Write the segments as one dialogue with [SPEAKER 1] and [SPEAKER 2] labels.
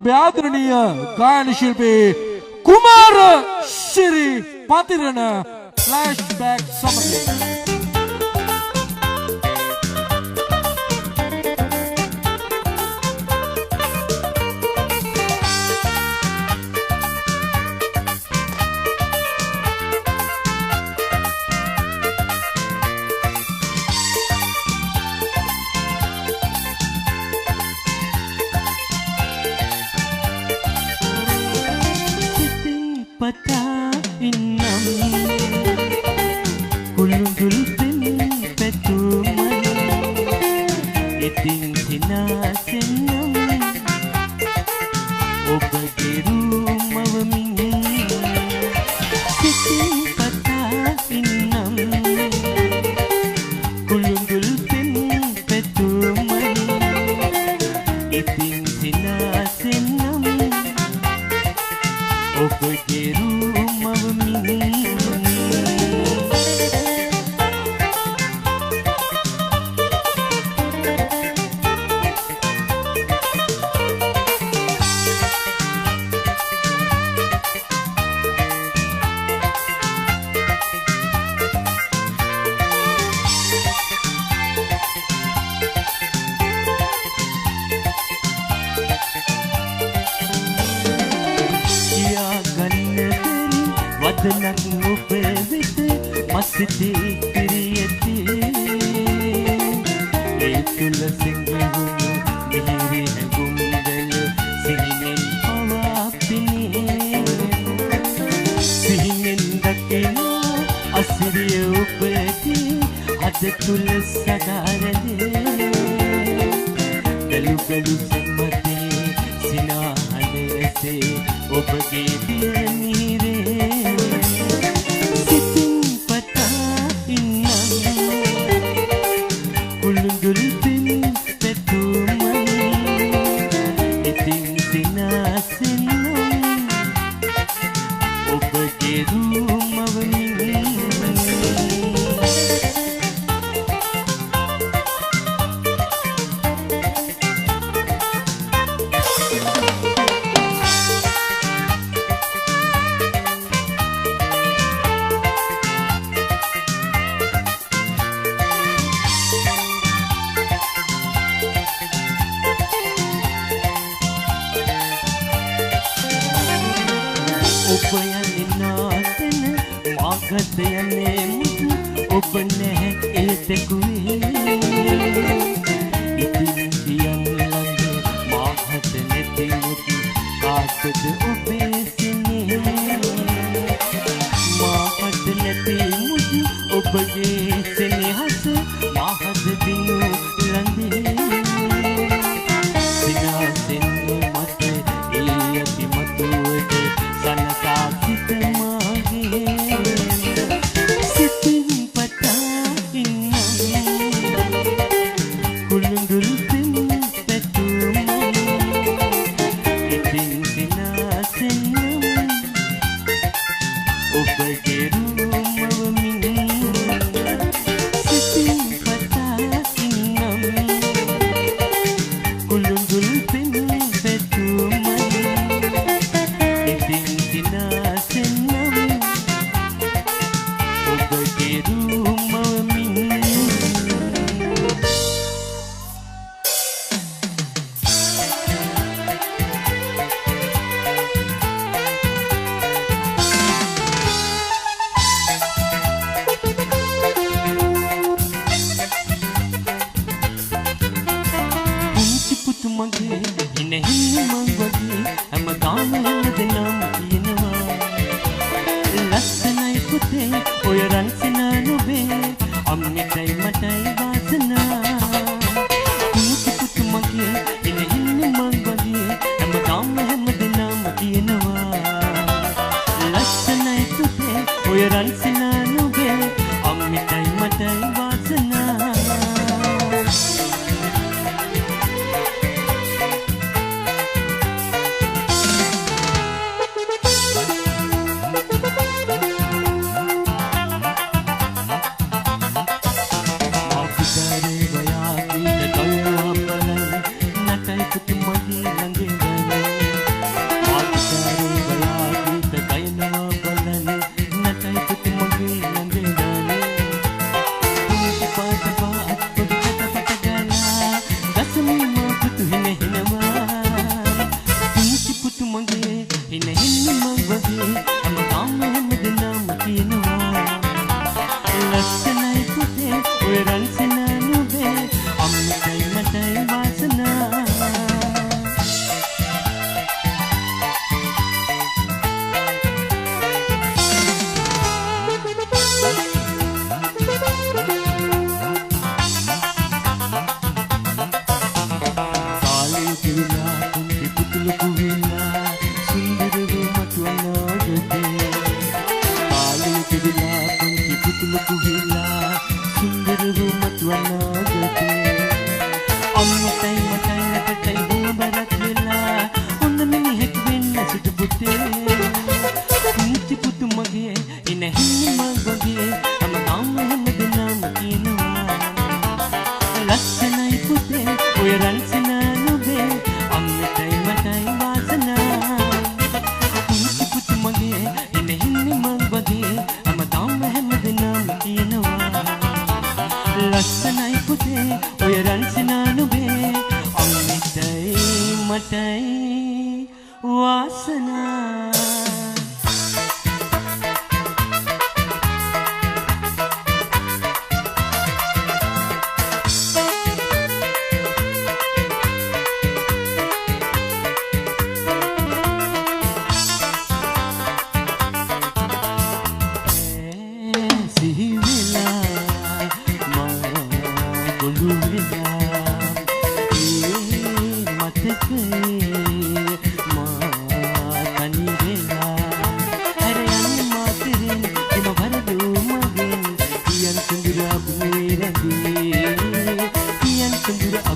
[SPEAKER 1] ආදරණීය ගායන ශිල්පී කුමාර ශ්‍රී පතිරණ ෆ්ලෑෂ්බැක් සමගින්
[SPEAKER 2] pata innam kulundul pen petuman itin sinasennam obage rumavamin sitin pata innam kulundul pen petuman itin sinasennam obage වදනක් ඔබ වෙත මසිතේ පිරියති ඒ තුල සිංහවුණු මිහිරි හැඟුම්වල සිහිනෙන් පවාපිනේ සිහිනෙන් දකින අසිරිය ඔබදී අද තුල සදාරලේ ගලු ගලු සම්මතේ සිනාහලසේ ඔබගේ පියනිරේ ඔබ යන්නේ නාතන මාගත යන්නේ මුතු ඔබ නැහැ ඒ දෙකුවේ ඉතින් කියන්න ළඟ මාහත නැති මුතු කාටද ඔබේ සිනේ මාහත නැති මුතු ඔබගේ සෙනෙහස මාහත දිනු ළඟේ සිනාසෙන් මත ඒ යති මතුවට සනසාසිත මාගේ සිතින් පතා ඉන්නම් කුළුඳුල් පෙන් පැතුම ඉතින් සිනාසෙන්නම් ඔබගේ රුමවමින් සිතින් පතා ඉන්නම් කුළුඳුල් පෙන් පැතුම ඉතින් සිනාසෙන්නම් ඔබගේ රුමවමින් පුංචි පුතු මගේ ඉනෙහින්න මං වගේ හැමදාම හැමදෙනාම කියනවා ලස්සනයි පුතේ ඔය රන්සිනා නුබේ අම්මිටයි මටයි වාසනා පුංචි පුතු මගේ ඉනෙහින්න මං වගේ හැමදාම හැමදෙනාම කියනවා ලස්සනයි පුතේ ඔය රන්සිනා නුබේ අම්මිටයි මටයි වාසනා ගිහිලා සුන්දර වූ මතු අනාගතේ ආලේ කිවිලා පොන්ති පුතුල කුහිලා සුන්දර වූ මතු අනාගතේ අම්මටයි මටයි නැකටයි බොබරක් වෙලා හොඳ මිනිහෙක් වෙන්න සිටු පුතේ පුංචි පුතු මගේ ඉන හිමිම වගේ හැමදාම හැමදෙනාම කියනවා ලස්සනයි පුතේ ඔය රන්සිනා නුඹේ අම්මටයි මටයි වාසනා පුංචි පුතු මගේ ඉන හිමිම වගේ හැමදාම හැමදෙනාම කියනවා ලස්සනයි පුතේ ඔය රන්සිනා නුඹේ අම්මටයි මටයි වාසනා
[SPEAKER 3] Sundura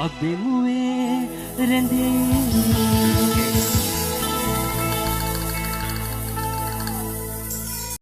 [SPEAKER 3] abemuwe rende